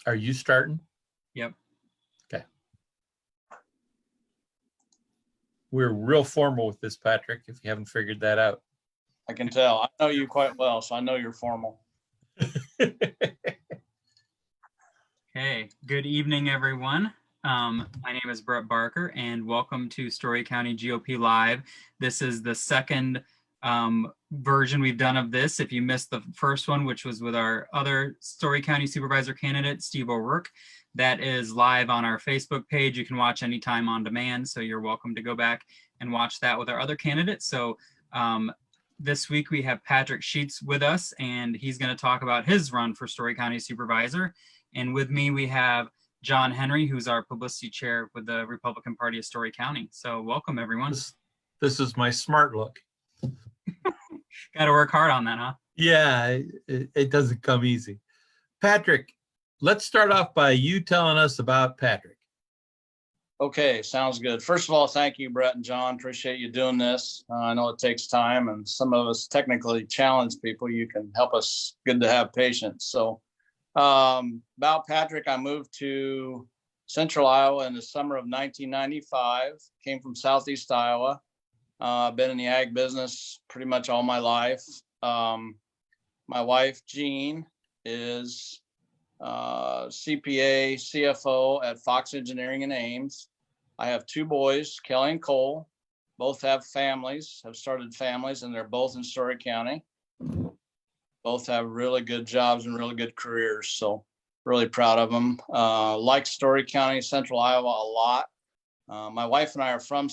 Are you starting? Yep. Okay. We're real formal with this, Patrick, if you haven't figured that out. I can tell. I know you quite well, so I know you're formal. Hey, good evening, everyone. My name is Brett Barker, and welcome to Story County GOP Live. This is the second version we've done of this. If you missed the first one, which was with our other Story County Supervisor candidate, Steve O'Rourke, that is live on our Facebook page. You can watch anytime on demand, so you're welcome to go back and watch that with our other candidates. So this week we have Patrick Sheets with us, and he's going to talk about his run for Story County Supervisor. And with me, we have John Henry, who's our publicity chair with the Republican Party of Story County. So welcome, everyone. This is my smart look. Got to work hard on that, huh? Yeah, it doesn't come easy. Patrick, let's start off by you telling us about Patrick. Okay, sounds good. First of all, thank you, Brett and John. Appreciate you doing this. I know it takes time, and some of us technically challenge people. You can help us. Good to have patience. So about Patrick, I moved to Central Iowa in the summer of 1995, came from Southeast Iowa. I've been in the ag business pretty much all my life. My wife, Jean, is CPA, CFO at Fox Engineering in Ames. I have two boys, Kelly and Cole. Both have families, have started families, and they're both in Story County. Both have really good jobs and really good careers, so really proud of them. Like Story County, Central Iowa a lot. My wife and I are from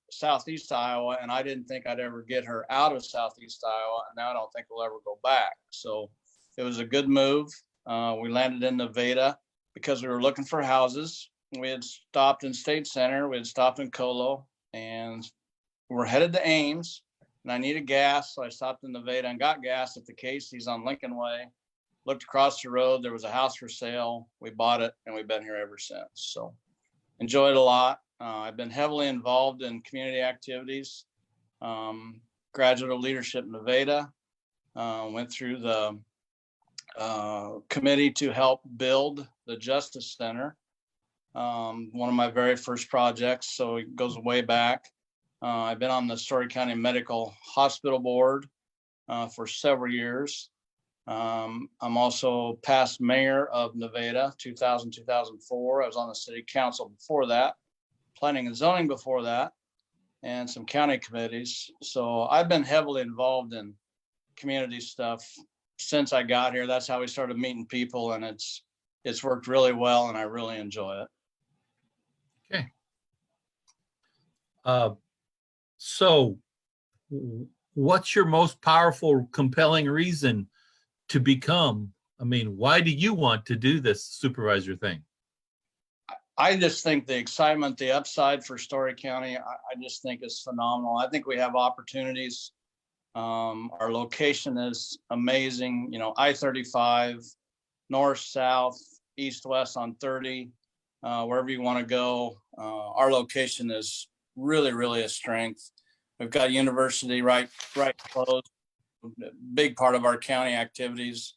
Southeast Iowa, and I didn't think I'd ever get her out of Southeast Iowa, and now I don't think we'll ever go back. So it was a good move. We landed in Nevada because we were looking for houses. We had stopped in State Center, we had stopped in Colo, and we're headed to Ames. And I needed gas, so I stopped in Nevada and got gas at the Casey's on Lincoln Way. Looked across the road, there was a house for sale. We bought it, and we've been here ever since. So enjoyed it a lot. I've been heavily involved in community activities. Graduate of Leadership Nevada. Went through the committee to help build the Justice Center. One of my very first projects, so it goes way back. I've been on the Story County Medical Hospital Board for several years. I'm also past mayor of Nevada, 2000, 2004. I was on the city council before that, planning and zoning before that, and some county committees. So I've been heavily involved in community stuff since I got here. That's how we started meeting people, and it's worked really well, and I really enjoy it. Okay. So what's your most powerful, compelling reason to become? I mean, why do you want to do this supervisor thing? I just think the excitement, the upside for Story County, I just think is phenomenal. I think we have opportunities. Our location is amazing. You know, I-35, north, south, east, west on 30, wherever you want to go. Our location is really, really a strength. We've got university right close, big part of our county activities.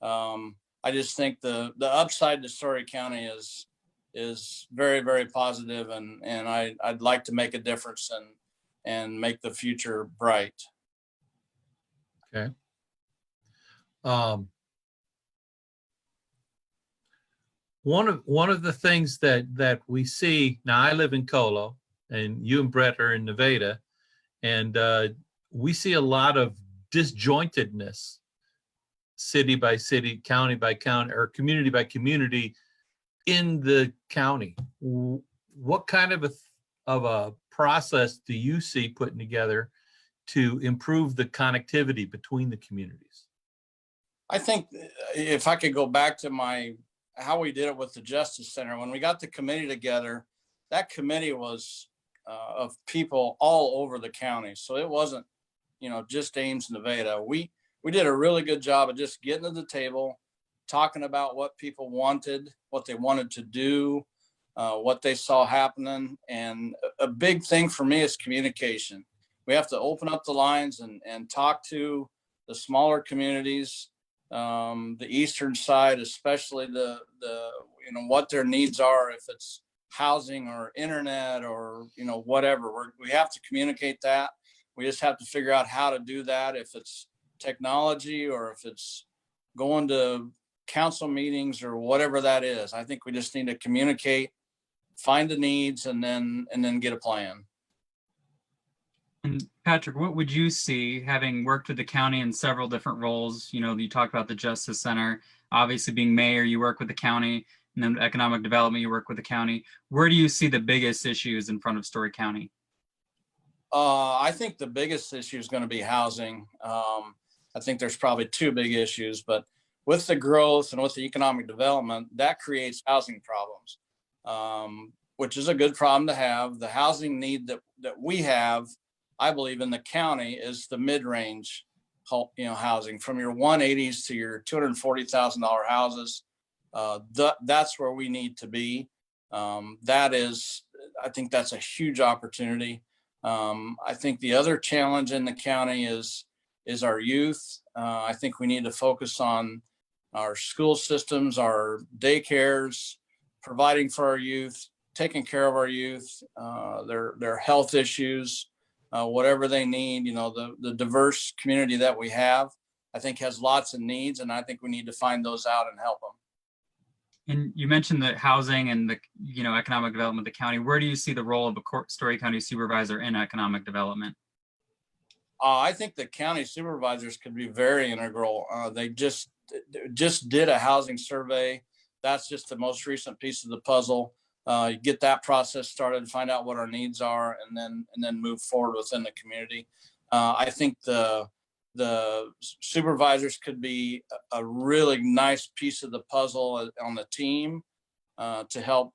I just think the upside to Story County is very, very positive, and I'd like to make a difference and make the future bright. Okay. One of the things that we see now, I live in Colo, and you and Brett are in Nevada, and we see a lot of disjointedness, city by city, county by county, or community by community in the county. What kind of a process do you see putting together to improve the connectivity between the communities? I think if I could go back to how we did it with the Justice Center, when we got the committee together, that committee was of people all over the county. So it wasn't, just Ames, Nevada. We did a really good job of just getting to the table, talking about what people wanted, what they wanted to do, what they saw happening. And a big thing for me is communication. We have to open up the lines and talk to the smaller communities the eastern side, especially what their needs are, if it's housing or internet or, whatever. We have to communicate that. We just have to figure out how to do that, if it's technology or if it's going to council meetings or whatever that is. I think we just need to communicate, find the needs, and then get a plan. And Patrick, what would you see, having worked with the county in several different roles? You talk about the Justice Center, obviously being mayor, you work with the county, and then economic development, you work with the county. Where do you see the biggest issues in front of Story County? I think the biggest issue is going to be housing. I think there's probably two big issues, but with the growth and with the economic development, that creates housing problems, which is a good problem to have. The housing need that we have, I believe, in the county is the mid-range, housing from your 180s to your $240,000 houses. That's where we need to be. I think that's a huge opportunity. I think the other challenge in the county is our youth. I think we need to focus on our school systems, our daycares, providing for our youth, taking care of our youth, their health issues, whatever they need. The diverse community that we have, I think, has lots of needs, and I think we need to find those out and help them. And you mentioned the housing and the economic development of the county. Where do you see the role of a Story County Supervisor in economic development? I think the county supervisors could be very integral. They just did a housing survey. That's just the most recent piece of the puzzle. You get that process started, find out what our needs are, and then move forward within the community. I think the supervisors could be a really nice piece of the puzzle on the team to help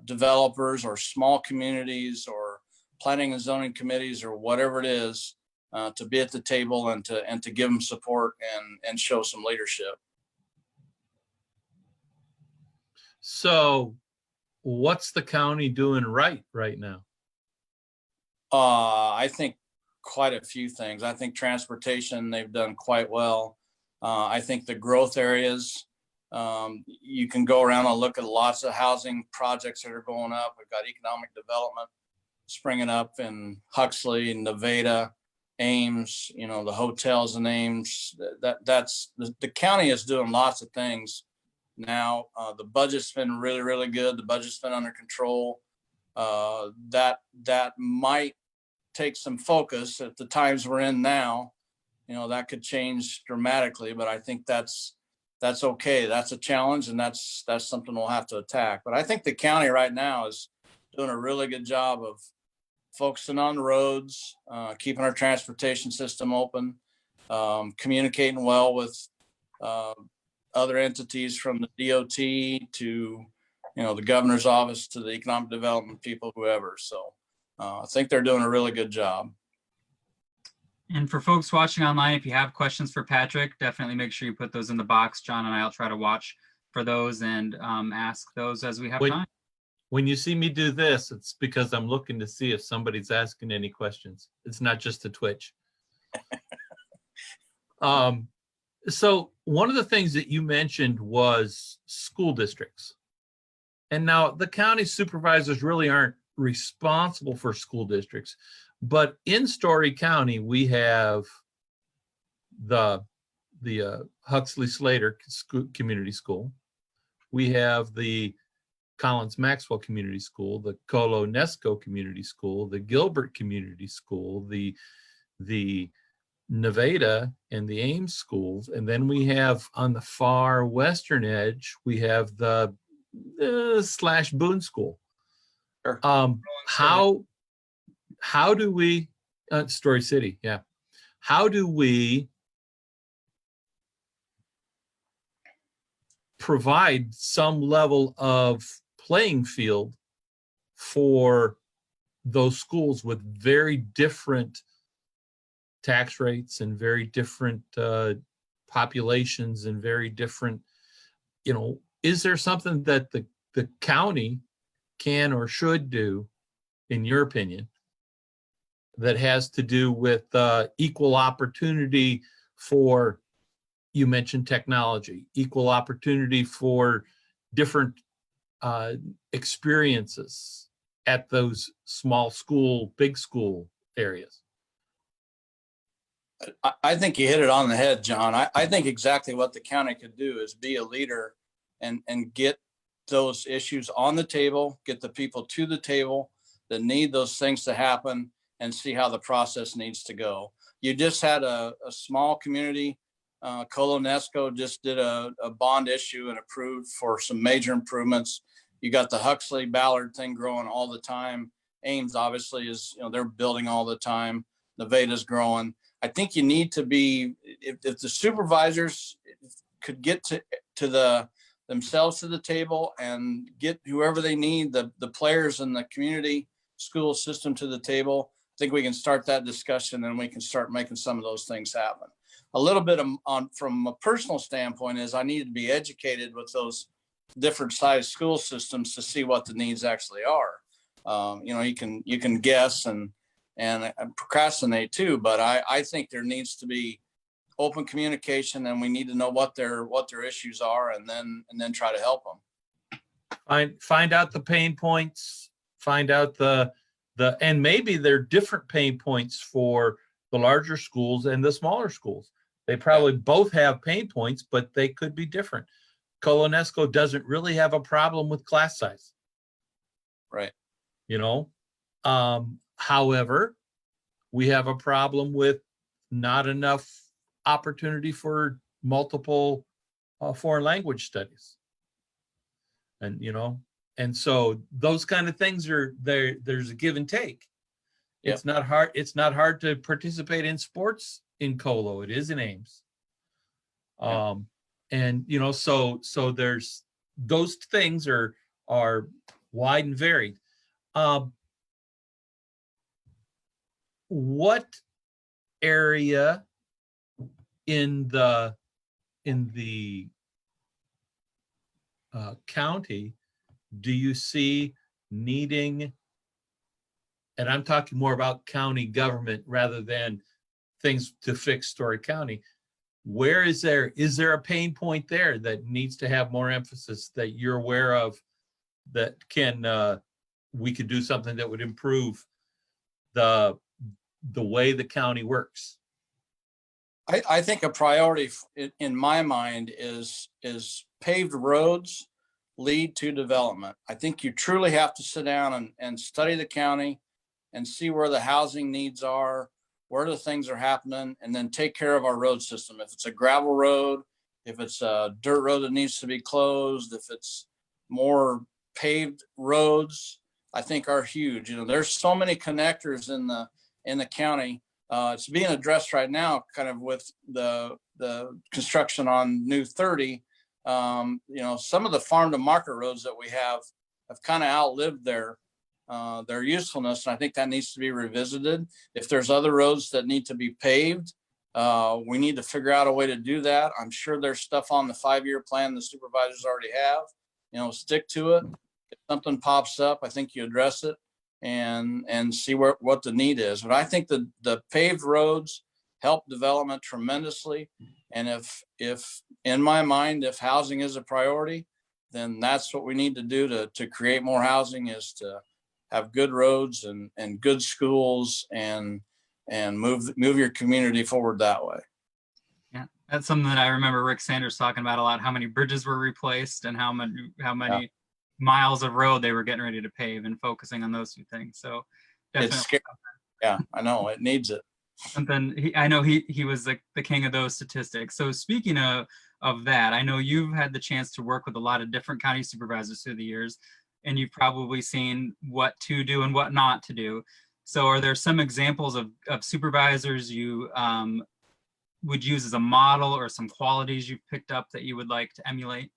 developers or small communities or planning and zoning committees or whatever it is, to be at the table and to give them support and show some leadership. So what's the county doing right now? I think quite a few things. I think transportation, they've done quite well. I think the growth areas, you can go around and look at lots of housing projects that are going up. We've got economic development springing up in Huxley, Nevada, Ames, the hotels in Ames. That's the county is doing lots of things now. The budget's been really, really good. The budget's been under control. That might take some focus at the times we're in now. That could change dramatically, but I think that's okay. That's a challenge, and that's something we'll have to attack. But I think the county right now is doing a really good job of focusing on roads, keeping our transportation system open, communicating well with other entities from the DOT to, the governor's office to the economic development people, whoever. So I think they're doing a really good job. And for folks watching online, if you have questions for Patrick, definitely make sure you put those in the box. John and I will try to watch for those and ask those as we have time. When you see me do this, it's because I'm looking to see if somebody's asking any questions. It's not just a twitch. So one of the things that you mentioned was school districts. And now the county supervisors really aren't responsible for school districts, but in Story County, we have the Huxley Slater Community School. We have the Collins Maxwell Community School, the Colo Nesco Community School, the Gilbert Community School, the Nevada and the Ames schools. And then we have on the far western edge, we have the / Boone School. Sure. How do we, Story City, yeah. How do we provide some level of playing field for those schools with very different tax rates and very different populations and very different, is there something that the county can or should do, in your opinion, that has to do with equal opportunity for you mentioned technology, equal opportunity for different experiences at those small school, big school areas. I think you hit it on the head, John. I think exactly what the county could do is be a leader and get those issues on the table, get the people to the table that need those things to happen, and see how the process needs to go. You just had a small community, Colonesco just did a bond issue and approved for some major improvements. You got the Huxley Ballard thing growing all the time. Ames obviously is, they're building all the time. Nevada's growing. I think you need to be, if the supervisors could get to themselves to the table and get whoever they need, the players in the community school system to the table, I think we can start that discussion and we can start making some of those things happen. A little bit from a personal standpoint is I need to be educated with those different size school systems to see what the needs actually are. You can guess and procrastinate too, but I think there needs to be open communication, and we need to know what their issues are, and then try to help them. Find out the pain points, find out and maybe they're different pain points for the larger schools and the smaller schools. They probably both have pain points, but they could be different. Colonesco doesn't really have a problem with class size. Right. However, we have a problem with not enough opportunity for multiple foreign language studies. And so those kind of things there's a give and take. Yep. It's not hard to participate in sports in Colo. It is in Ames. Yep. And so there's those things are wide and varied. What area in the county do you see needing, and I'm talking more about county government rather than things to fix Story County, where is there a pain point there that needs to have more emphasis that you're aware of, that we could do something that would improve the way the county works? I think a priority in my mind is paved roads lead to development. I think you truly have to sit down and study the county and see where the housing needs are, where the things are happening, and then take care of our road system. If it's a gravel road, if it's a dirt road that needs to be closed, if it's more paved roads, I think are huge. There's so many connectors in the county. It's being addressed right now, kind of with the construction on New 30. Some of the farm to market roads that we have kind of outlived their usefulness, and I think that needs to be revisited. If there's other roads that need to be paved, we need to figure out a way to do that. I'm sure there's stuff on the 5-year plan the supervisors already have. Stick to it. If something pops up, I think you address it and see what the need is. But I think the paved roads help development tremendously. And if in my mind, if housing is a priority, then that's what we need to do to create more housing, is to have good roads and good schools and move your community forward that way. Yeah, that's something that I remember Rick Sanders talking about a lot, how many bridges were replaced and how many miles of road they were getting ready to pave, and focusing on those two things. So definitely. It's scary. Yeah, I know it needs it. Something I know he was the king of those statistics. So speaking of that, I know you've had the chance to work with a lot of different county supervisors through the years, and you've probably seen what to do and what not to do. So are there some examples of supervisors you would use as a model, or some qualities you've picked up that you would like to emulate?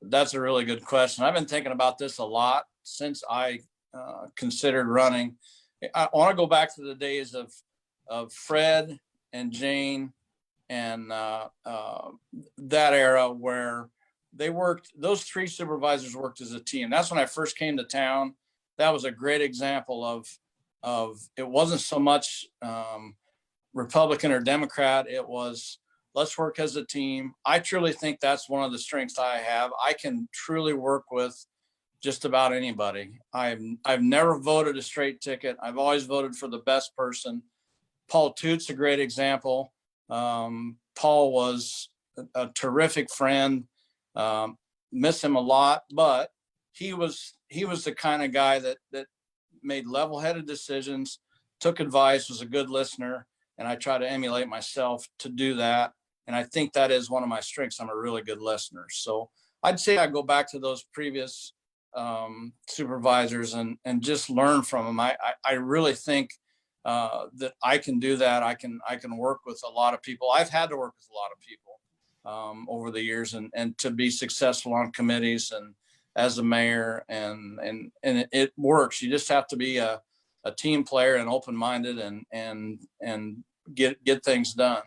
That's a really good question. I've been thinking about this a lot since I considered running. I want to go back to the days of Fred and Jane and that era where they worked, those 3 supervisors worked as a team. That's when I first came to town. That was a great example of it wasn't so much Republican or Democrat. It was Let's work as a team. I truly think that's one of the strengths I have. I can truly work with just about anybody. I've never voted a straight ticket. I've always voted for the best person. Paul Toot's a great example. Paul was a terrific friend. Miss him a lot, but he was the kind of guy that made level-headed decisions, took advice, was a good listener, and I try to emulate myself to do that. And I think that is one of my strengths. I'm a really good listener. So I'd say I go back to those previous supervisors and just learn from them. I really think that I can do that. I can work with a lot of people. I've had to work with a lot of people over the years and to be successful on committees and as a mayor and it works. You just have to be a team player and open-minded and get things done.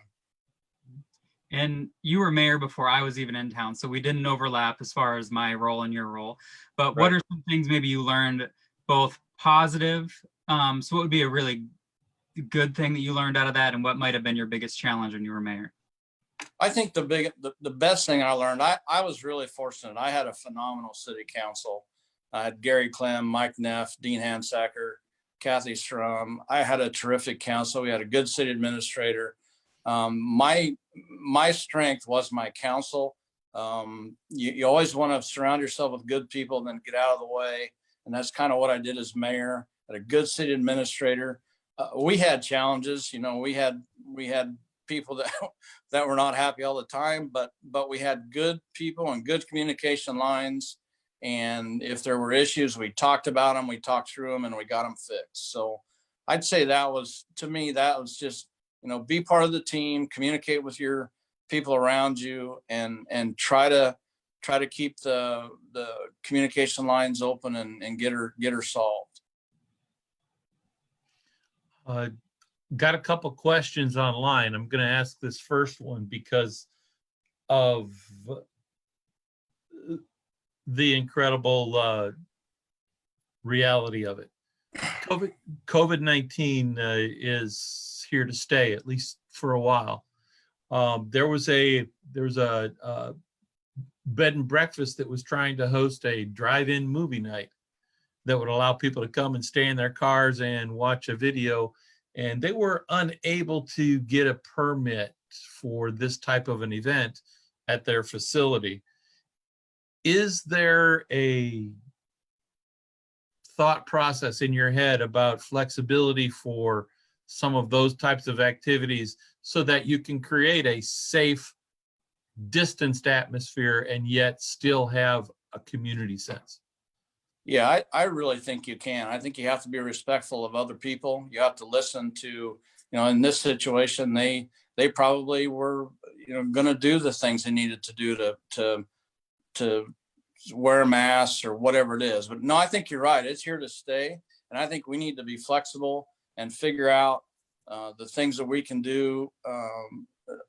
And you were mayor before I was even in town, so we didn't overlap as far as my role and your role. But what are some things maybe you learned both positive? So what would be a really good thing that you learned out of that, and what might have been your biggest challenge when you were mayor? I think the best thing I learned, I was really fortunate. I had a phenomenal city council. I had Gary Clem, Mike Neff, Dean Hansacker, Kathy Strum. I had a terrific council. We had a good city administrator. My strength was my council. You always want to surround yourself with good people and then get out of the way. And that's kind of what I did as mayor. Had a good city administrator. We had challenges, we had people that were not happy all the time, but we had good people and good communication lines. And if there were issues, we talked about them, we talked through them, and we got them fixed. So I'd say that was just, be part of the team, communicate with your people around you, and try to keep the communication lines open and get her solved. Got a couple questions online. I'm going to ask this first one because of the incredible reality of it. COVID-19 is here to stay, at least for a while. There was a bed and breakfast that was trying to host a drive-in movie night that would allow people to come and stay in their cars and watch a video, and they were unable to get a permit for this type of an event at their facility. Is there a thought process in your head about flexibility for some of those types of activities so that you can create a safe, distanced atmosphere and yet still have a community sense? Yeah, I really think you can. I think you have to be respectful of other people. You have to listen to, in this situation, they probably were, going to do the things they needed to do to wear masks or whatever it is. But no, I think you're right. It's here to stay. And I think we need to be flexible and figure out the things that we can do,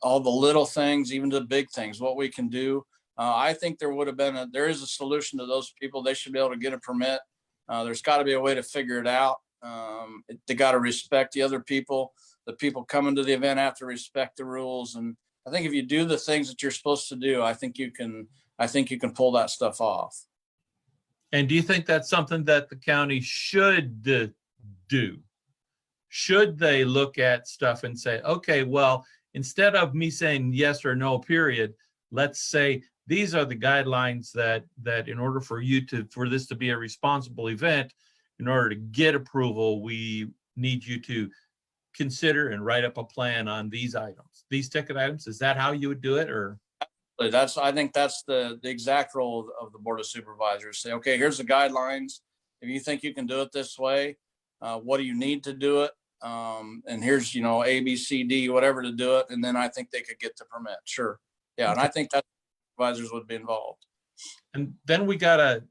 all the little things, even the big things, what we can do. I think there is a solution to those people. They should be able to get a permit. There's got to be a way to figure it out. They got to respect the other people. The people coming to the event have to respect the rules. And I think if you do the things that you're supposed to do, I think you can pull that stuff off. And do you think that's something that the county should do? Should they look at stuff and say, okay, well, instead of me saying yes or no, period, let's say these are the guidelines that in order for this to be a responsible event, in order to get approval, we need you to consider and write up a plan on these items, these ticket items. Is that how you would do it? Or I think that's the exact role of the Board of Supervisors. Say, okay, here's the guidelines. If you think you can do it this way, what do you need to do it? And here's, A, B, C, D, whatever to do it. And then I think they could get the permit. Sure. Yeah. And I think that supervisors would be involved. And then we got a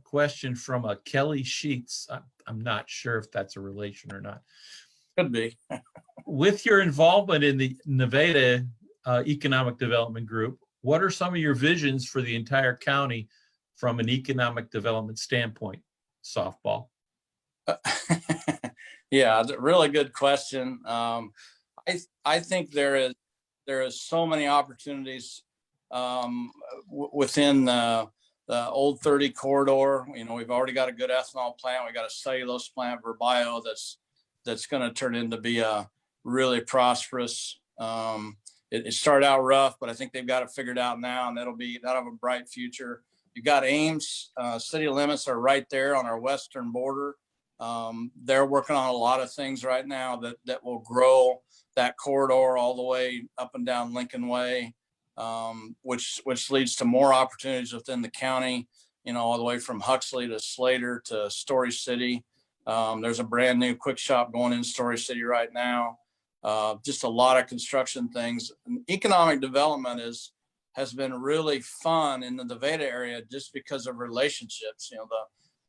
question from a Kelly Sheets. I'm not sure if that's a relation or not. Could be. With your involvement in the Nevada Economic Development Group, what are some of your visions for the entire county from an economic development standpoint? Softball. Yeah, really good question. I think there is there is so many opportunities within the old 30 corridor. You know, we've already got a good ethanol plant. We got a cellulose plant, Verbio, that's going to turn into be a really prosperous. It started out rough, but I think they've got it figured out now, and that'll have a bright future. You've got Ames, city limits are right there on our western border. They're working on a lot of things right now that will grow that corridor all the way up and down Lincoln Way, which leads to more opportunities within the county, you know, all the way from Huxley to Slater to Story City. There's a brand new quick shop going in Story City right now. Just a lot of construction things. And economic development has been really fun in the Nevada area just because of relationships. You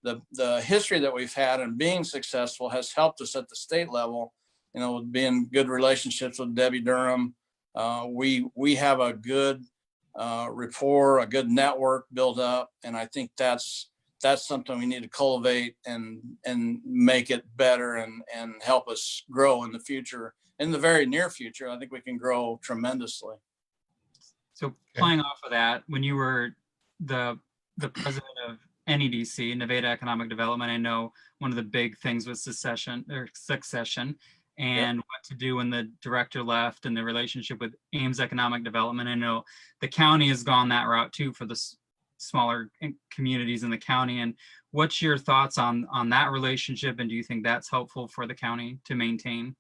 know, the history that we've had and being successful has helped us at the state level, you know, being good relationships with Debbie Durham. We have a good rapport, a good network built up. And I think that's something we need to cultivate and make it better and help us grow in the future. In the very near future, I think we can grow tremendously. So playing off of that, when you were the president of NEDC, Nevada Economic Development, I know one of the big things was succession, and what to do when the director left and the relationship with Ames Economic Development. I know the county has gone that route too for the smaller communities in the county. And what's your thoughts on that relationship? And do you think that's helpful for the county to maintain?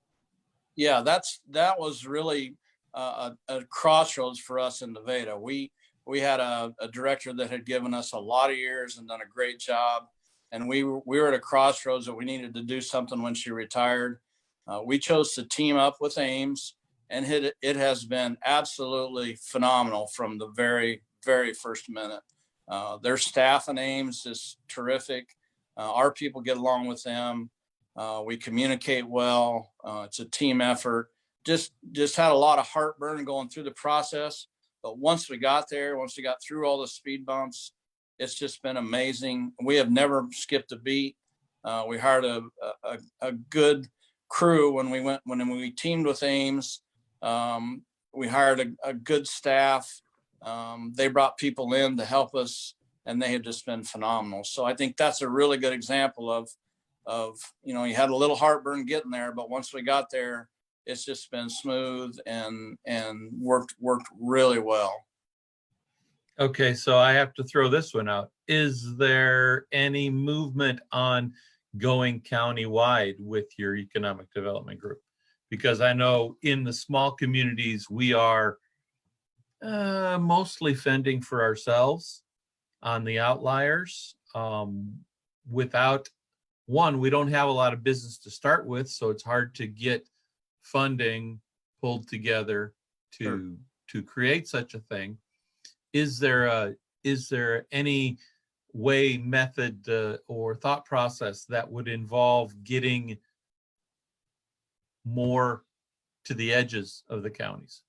Yeah, that was really a crossroads for us in Nevada. We had a director that had given us a lot of years and done a great job. And we were at a crossroads that we needed to do something when she retired. We chose to team up with Ames, and it has been absolutely phenomenal from the very, very first minute. Their staff in Ames is terrific. Our people get along with them. We communicate well. It's a team effort. Just had a lot of heartburn going through the process. But once we got there, once we got through all the speed bumps, it's just been amazing. We have never skipped a beat. We hired a good crew when we teamed with Ames. We hired a good staff. They brought people in to help us, and they have just been phenomenal. So I think that's a really good example of, you know, you had a little heartburn getting there, but once we got there, it's just been smooth and worked really well. Okay, so I have to throw this one out. Is there any movement on going countywide with your economic development group? Because I know in the small communities, we are mostly fending for ourselves on the outliers. Without one, we don't have a lot of business to start with, so it's hard to get funding pulled together to create such a thing. Is there any way, method, or thought process that would involve getting more to the edges of the counties?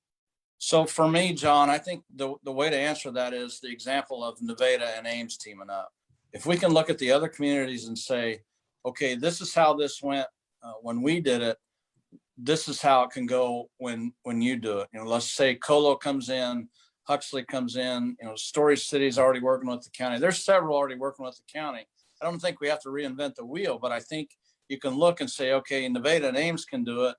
So for me, John, I think the way to answer that is the example of Nevada and Ames teaming up. If we can look at the other communities and say, okay, this is how this went when we did it, this is how it can go when you do it. You know, let's say Colo comes in, Huxley comes in, you know, Story City's already working with the county. There's several already working with the county. I don't think we have to reinvent the wheel, but I think you can look and say, okay, Nevada and Ames can do it.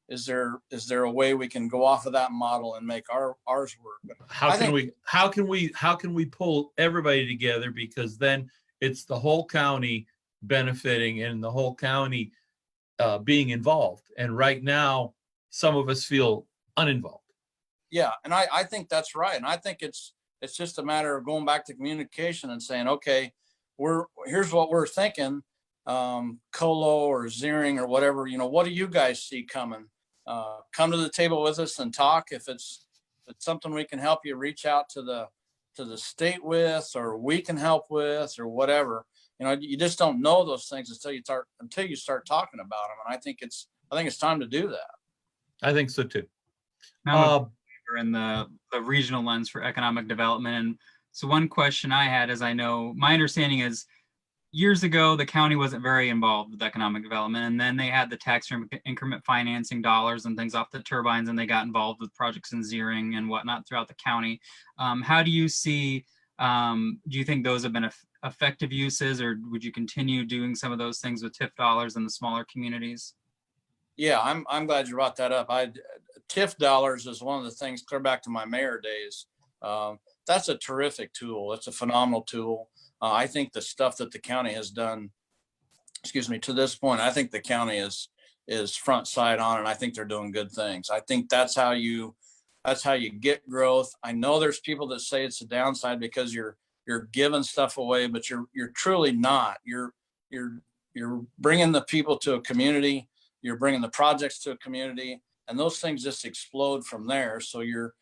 Is there a way we can go off of that model and make ours work? How can we pull everybody together? Because then it's the whole county benefiting and the whole county being involved. And right now, some of us feel uninvolved. Yeah, and I think that's right. And I think it's just a matter of going back to communication and saying, okay, here's what we're thinking, Colo or Ziering or whatever, you know, what do you guys see coming? Come to the table with us and talk. If it's something we can help you reach out to the state with, or we can help with, or whatever. You know, you just don't know those things until you start talking about them. And I think it's time to do that. I think so too. In the regional lens for economic development. And so one question I had is, I know my understanding is years ago, the county wasn't very involved with economic development, and then they had the tax increment financing dollars and things off the turbines, and they got involved with projects in Zeering and whatnot throughout the county. How do you see, do you think those have been effective uses, or would you continue doing some of those things with TIF dollars in the smaller communities? Yeah, I'm glad you brought that up. TIF dollars is one of the things clear back to my mayor days. That's a terrific tool. It's a phenomenal tool. I think the stuff that the county has done, to this point, I think the county is front side on, and I think they're doing good things. I think that's how you get growth. I know there's people that say it's a downside because you're giving stuff away, but you're truly not. You're bringing the people to a community. You're bringing the projects to a community, and those things just explode from there. So you're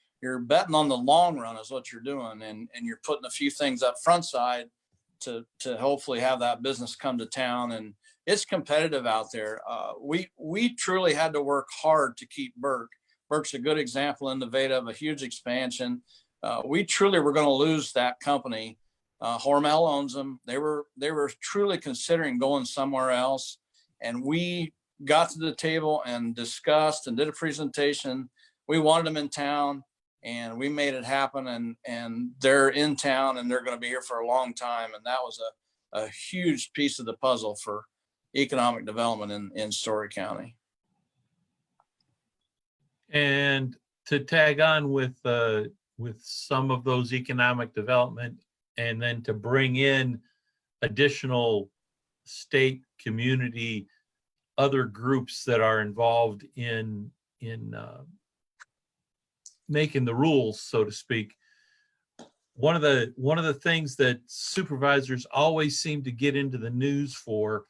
betting on the long run is what you're doing, and you're putting a few things up front side to hopefully have that business come to town. And it's competitive out there. We truly had to work hard to keep Burke. Burke's a good example in Nevada of a huge expansion. We truly were going to lose that company. Hormel owns them. They were truly considering going somewhere else, and we got to the table and discussed and did a presentation. We wanted them in town, and we made it happen, and they're in town, and they're going to be here for a long time. And that was a huge piece of the puzzle for economic development in Story County. And to tag on with some of those economic development, and then to bring in additional state, community, other groups that are involved in making the rules, so to speak. One of the things that supervisors always seem to get into the news for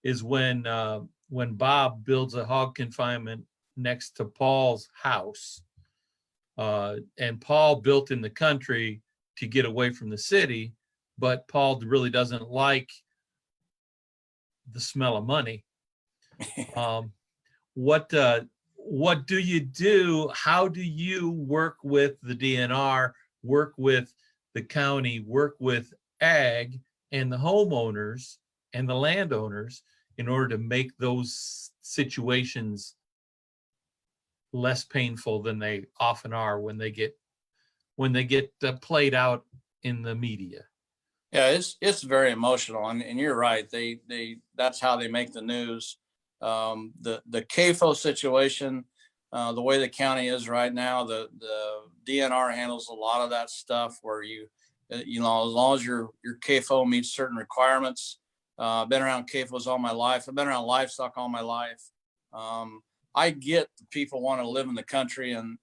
is when Bob builds a hog confinement next to Paul's house. And Paul built in the country to get away from the city, but Paul really doesn't like the smell of money. What do you do? How do you work with the DNR, work with the county, work with ag and the homeowners and the landowners in order to make those situations less painful than they often are when they get played out in the media? Yeah, it's very emotional, and you're right. They that's how they make the news. The CAFO situation, the way the county is right now, the DNR handles a lot of that stuff where as long as your CAFO meets certain requirements. I've been around CAFOs all my life. I've been around livestock all my life. I get the people want to live in the country and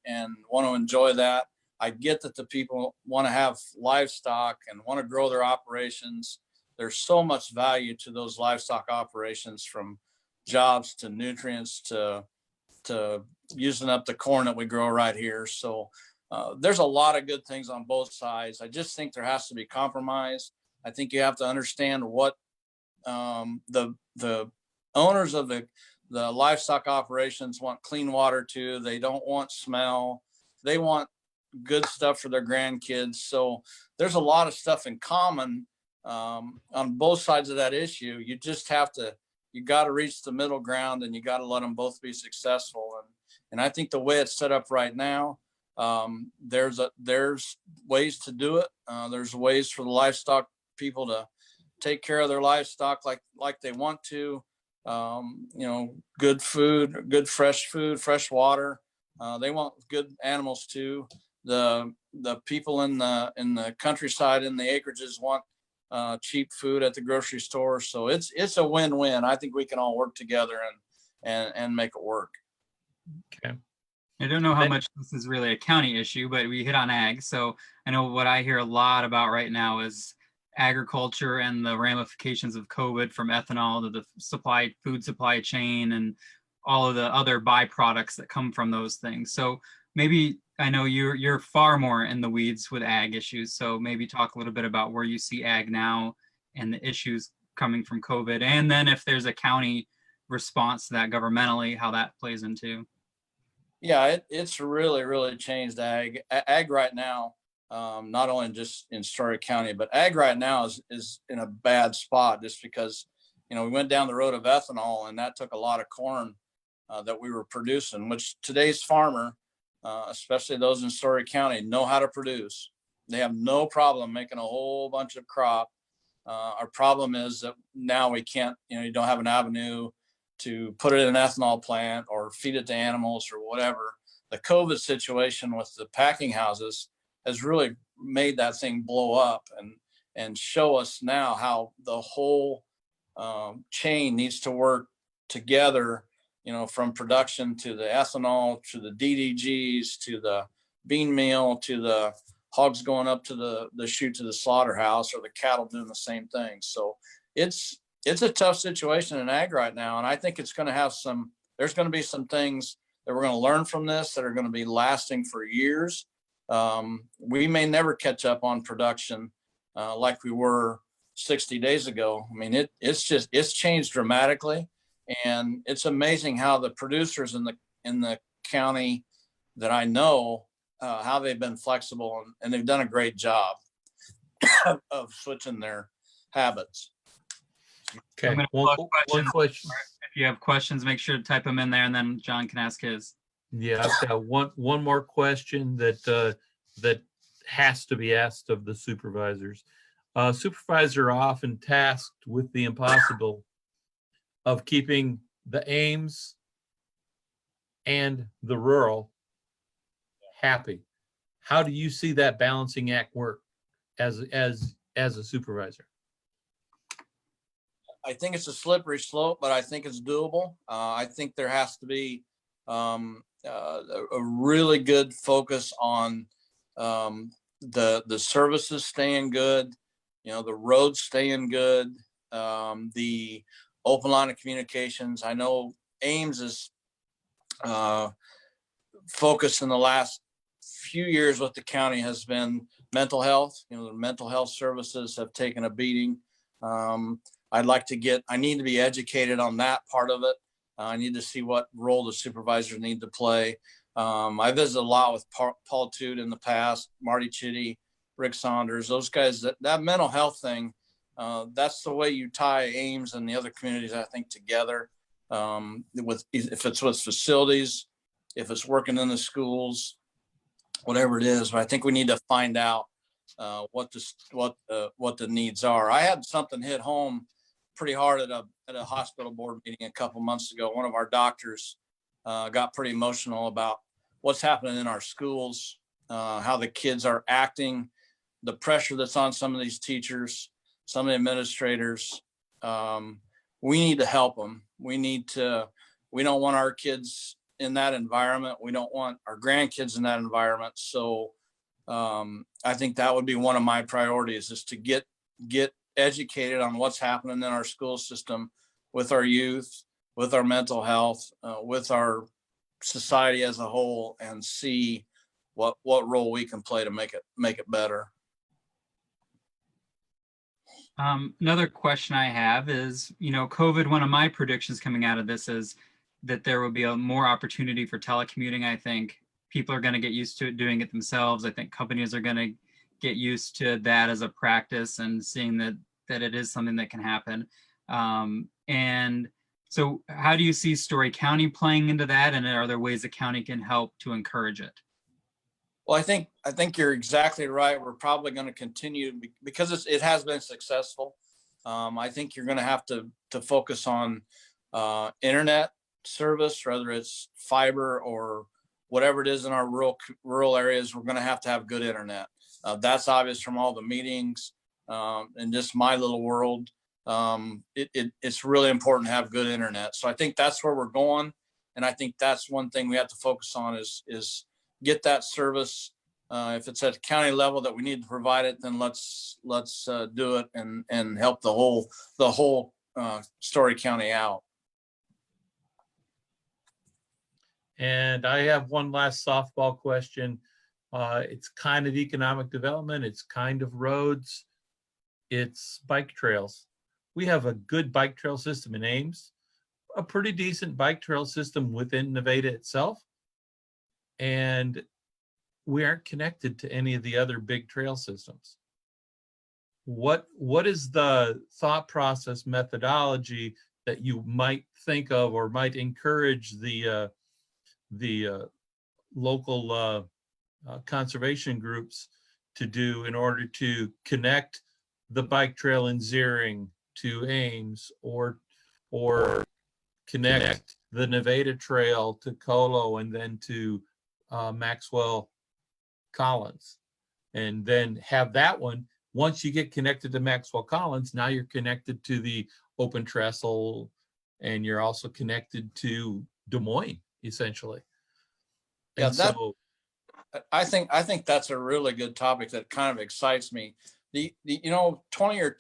want to enjoy that. I get that the people want to have livestock and want to grow their operations. There's so much value to those livestock operations, from jobs to nutrients to using up the corn that we grow right here. So there's a lot of good things on both sides. I just think there has to be compromise. I think you have to understand what the owners of the livestock operations want. Clean water too. They don't want smell. They want good stuff for their grandkids. So there's a lot of stuff in common on both sides of that issue. You just have to, you got to reach the middle ground, and you got to let them both be successful. And I think the way it's set up right now, there's ways to do it. There's ways for the livestock people to take care of their livestock like they want to. Good food, good fresh food, fresh water. They want good animals too. The people in the countryside, in the acreages, want cheap food at the grocery store. So it's a win-win. I think we can all work together and make it work. Okay. I don't know how much this is really a county issue, but we hit on ag. So I know what I hear a lot about right now is agriculture and the ramifications of COVID, from ethanol to the food supply chain and all of the other byproducts that come from those things. So maybe, I know you're far more in the weeds with ag issues. So maybe talk a little bit about where you see ag now and the issues coming from COVID. And then if there's a county response to that governmentally, how that plays into. Yeah, it's really, really changed ag. Ag right now, not only just in Story County, but ag right now is in a bad spot just because, we went down the road of ethanol, and that took a lot of corn that we were producing, which today's farmer, especially those in Story County, know how to produce. They have no problem making a whole bunch of crop. Our problem is that now we can't, you don't have an avenue to put it in an ethanol plant or feed it to animals or whatever. The COVID situation with the packing houses has really made that thing blow up and show us now how the whole chain needs to work together, from production to the ethanol, to the DDGs, to the bean meal, to the hogs going up to the chute to the slaughterhouse, or the cattle doing the same thing. So it's a tough situation in ag right now. And I think it's going to have there's going to be some things that we're going to learn from this that are going to be lasting for years. We may never catch up on production like we were 60 days ago. I mean, it's changed dramatically, and it's amazing how the producers in the county that I know, how they've been flexible, and they've done a great job of switching their habits. Okay, one question. If you have questions, make sure to type them in there, and then John can ask his. Yeah, I've got one more question that has to be asked of the supervisors. Supervisors are often tasked with the impossible of keeping the Ames and the rural happy. How do you see that balancing act work as a supervisor? I think it's a slippery slope, but I think it's doable. I think there has to be a really good focus on the services staying good, the roads staying good, the open line of communications. I know Ames is focused in the last few years with the county has been mental health. The mental health services have taken a beating. I need to be educated on that part of it. I need to see what role the supervisors need to play. I visited a lot with Paul Toot in the past, Marty Chitty, Rick Saunders, those guys, that mental health thing, that's the way you tie Ames and the other communities, I think, together. If it's with facilities, if it's working in the schools, whatever it is. But I think we need to find out what the needs are. I had something hit home pretty hard at a hospital board meeting a couple months ago. One of our doctors got pretty emotional about what's happening in our schools, how the kids are acting, the pressure that's on some of these teachers, some of the administrators. We need to help them. We don't want our kids in that environment. We don't want our grandkids in that environment. So I think that would be one of my priorities, is to get educated on what's happening in our school system with our youth, with our mental health, with our society as a whole, and see what role we can play to make it better. Another question I have is, COVID, one of my predictions coming out of this is that there will be a more opportunity for telecommuting. I think people are going to get used to doing it themselves. I think companies are going to get used to that as a practice and seeing that it is something that can happen. And so how do you see Story County playing into that? And are there ways the county can help to encourage it? Well, I think you're exactly right. We're probably going to continue because it has been successful. I think you're going to have to focus on internet service, whether it's fiber or whatever it is in our rural areas. We're going to have good internet. That's obvious from all the meetings and just my little world. It's really important to have good internet. So I think that's where we're going, and I think that's one thing we have to focus on is get that service. If it's at the county level that we need to provide it, then let's do it and help the whole Story County out. And I have one last softball question. It's kind of economic development. It's kind of roads. It's bike trails. We have a good bike trail system in Ames, a pretty decent bike trail system within Nevada itself. And we aren't connected to any of the other big trail systems. What is the thought process methodology that you might think of or might encourage the local conservation groups to do in order to connect the bike trail in Zeering to Ames, or connect the Nevada Trail to Colo and then to Maxwell Collins, and then have that one. Once you get connected to Maxwell Collins, now you're connected to the Open Trestle, and you're also connected to Des Moines, essentially. Yeah, And so I think that's a really good topic that kind of excites me. The 20 or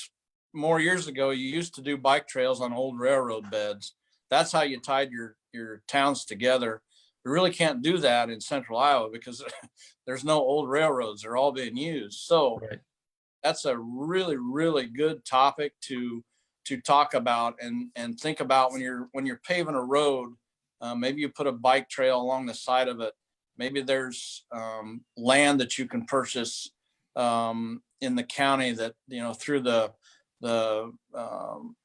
more years ago, you used to do bike trails on old railroad beds. That's how you tied your towns together. We really can't do that in central Iowa because there's no old railroads. They're all being used. So right. That's a really, really good topic to talk about and think about when you're paving a road. Maybe you put a bike trail along the side of it. Maybe there's land that you can purchase in the county that, through the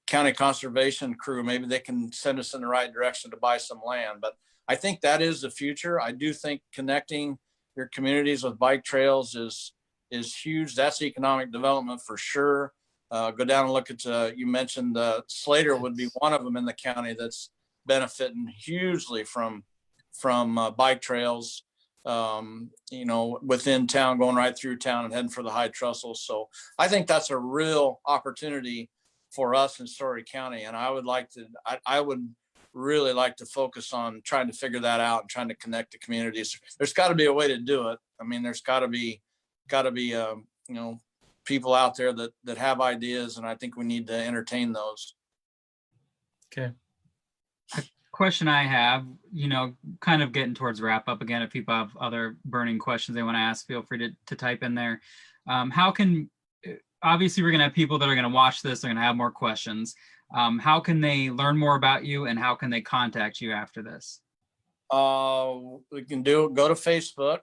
county conservation crew, maybe they can send us in the right direction to buy some land. But I think that is the future. I do think connecting your communities with bike trails is huge. That's economic development for sure. Go down and look at, you mentioned Slater would be one of them in the county that's benefiting hugely from bike trails, within town, going right through town and heading for the high trestles. So I think that's a real opportunity for us in Story County. And I would really like to focus on trying to figure that out and trying to connect the communities. There's got to be a way to do it. I mean, there's got to be people out there that have ideas, and I think we need to entertain those. Okay. Question I have, kind of getting towards wrap up again. If people have other burning questions they want to ask, feel free to type in there. Obviously we're going to have people that are going to watch this, they're going to have more questions. How can they learn more about you, and how can they contact you after this? We can go to Facebook.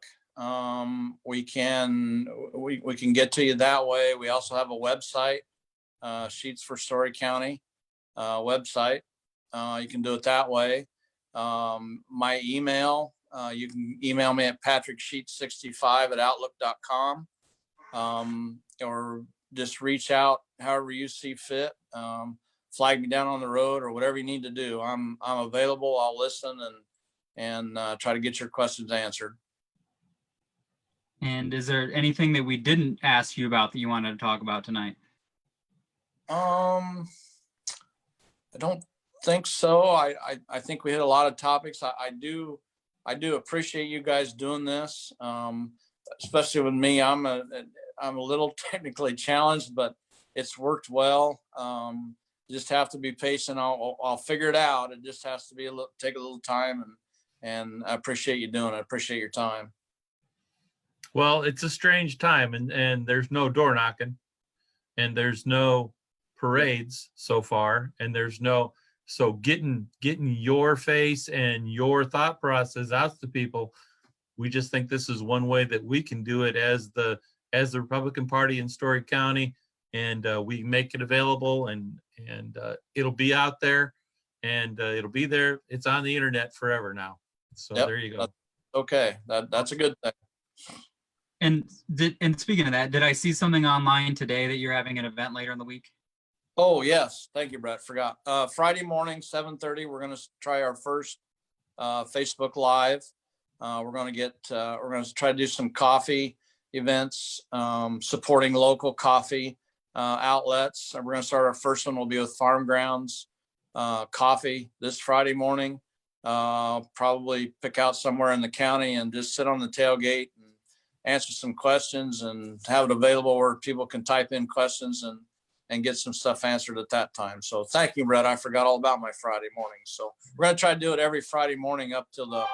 We can get to you that way. We also have a website, Sheets for Story County website. You can do it that way. My email, you can email me at patricksheets65@outlook.com, or just reach out however you see fit. Flag me down on the road or whatever you need to do. I'm available. I'll listen and try to get your questions answered. And is there anything that we didn't ask you about that you wanted to talk about tonight? I don't think so. I think we hit a lot of topics. I do appreciate you guys doing this, especially with me. I'm a little technically challenged, but it's worked well. Just have to be patient. I'll figure it out. It just has to be take a little time, and I appreciate you doing it. I appreciate your time. Well, it's a strange time, and there's no door knocking, and there's no parades so far, and so getting your face and your thought process out to people. We just think this is one way that we can do it as the Republican Party in Story County, and we make it available, and it'll be out there, and it'll be there. It's on the internet forever now. So yep. There you go. Okay, that's a good thing. And speaking of that, did I see something online today that you're having an event later in the week? Oh yes, thank you, Brett. Forgot. Friday morning, 7:30. We're going to try our first Facebook Live. We're going to try to do some coffee events, supporting local coffee outlets. We're going to start our first one. Will be with Farm Grounds Coffee this Friday morning. Probably pick out somewhere in the county and just sit on the tailgate and answer some questions, and have it available where people can type in questions and get some stuff answered at that time. So thank you, Brett. I forgot all about my Friday morning. So we're going to try to do it every Friday morning up till the.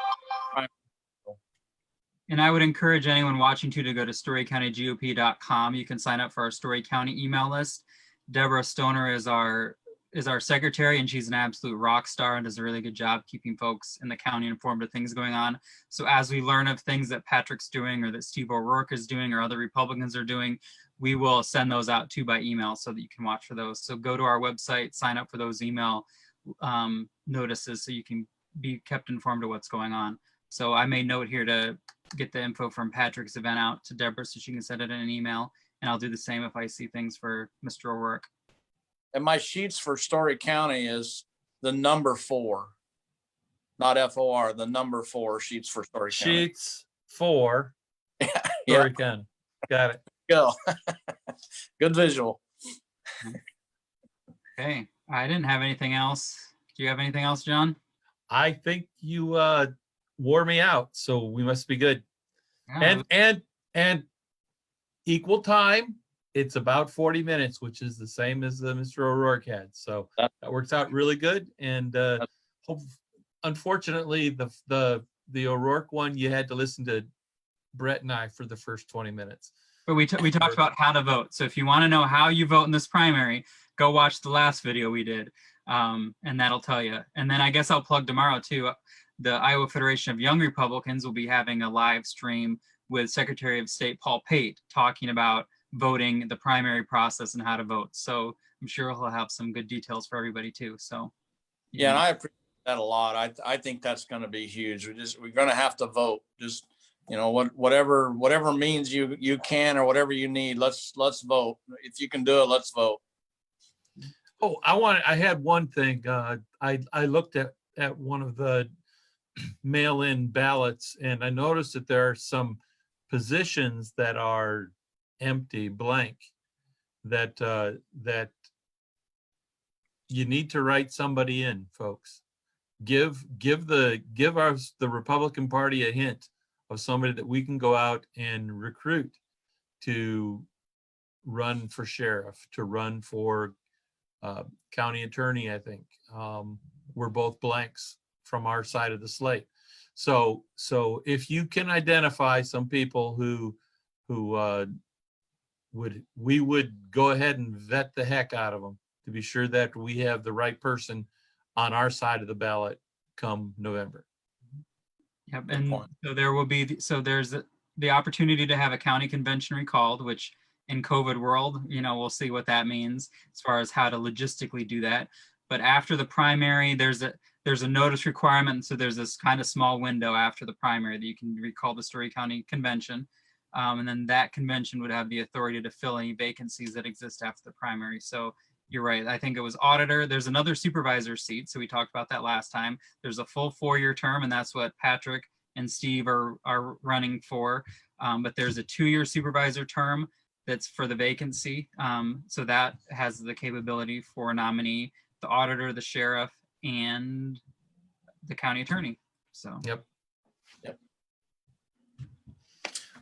And I would encourage anyone watching to go to storycountygop.com. You can sign up for our Story County email list. Deborah Stoner is is our secretary, and she's an absolute rock star and does a really good job keeping folks in the county informed of things going on. So as we learn of things that Patrick's doing or that Steve O'Rourke is doing or other Republicans are doing, we will send those out to you by email so that you can watch for those. So go to our website, sign up for those email notices so you can be kept informed of what's going on. So I made note here to get the info from Patrick's event out to Deborah so she can send it in an email. And I'll do the same if I see things for Mr. O'Rourke. And my sheets for Story County is the number 4, not FOR, the number 4 sheets for Story County. Sheets 4. Yeah. Story County. Got it. Go. Good visual. Okay, I didn't have anything else. Do you have anything else, John? I think you wore me out, so we must be good. Yeah, And equal time. It's about 40 minutes, which is the same as Mr. O'Rourke had. So that works out really good. And unfortunately, the O'Rourke one, you had to listen to Brett and I for the first 20 minutes. but we talked about how to vote. So if you want to know how you vote in this primary, go watch the last video we did, and that'll tell you. And then I guess I'll plug tomorrow too. The Iowa Federation of Young Republicans will be having a live stream with Secretary of State Paul Pate talking about voting, the primary process, and how to vote. So I'm sure he'll have some good details for everybody too. So Yeah, and I appreciate that a lot. I think that's going to be huge. We're going to have to vote. Just, you know, whatever means you can or whatever you need. Let's vote. If you can do it, let's vote. Oh, I had one thing. I looked at one of the mail-in ballots, and I noticed that there are some positions that are empty, blank, that you need to write somebody in, folks. Give the Republican Party a hint of somebody that we can go out and recruit to run for sheriff, to run for county attorney. I think we're both blanks from our side of the slate. So if you can identify some people who we would go ahead and vet the heck out of them to be sure that we have the right person on our side of the ballot come November. Yep, Good and point. so there will be, there's the opportunity to have a county convention recalled, which in COVID world, you know, we'll see what that means as far as how to logistically do that. But after the primary, there's a notice requirement. So there's this kind of small window after the primary that you can recall the Story County Convention. And then that convention would have the authority to fill any vacancies that exist after the primary. So you're right. I think it was auditor. There's another supervisor seat. So we talked about that last time. There's a full 4-year term, and that's what Patrick and Steve are running for. But there's a 2-year supervisor term that's for the vacancy. So that has the capability for a nominee, the auditor, the sheriff, and the county attorney. So Yep.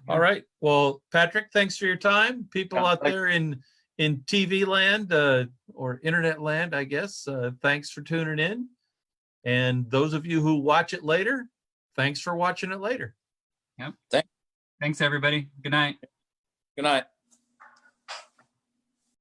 All right. Well, Patrick, thanks for your time. People out there in TV land or internet land, I guess, thanks for tuning in. And those of you who watch it later, thanks for watching it later. Yep. Thanks, everybody. Good night. Good night.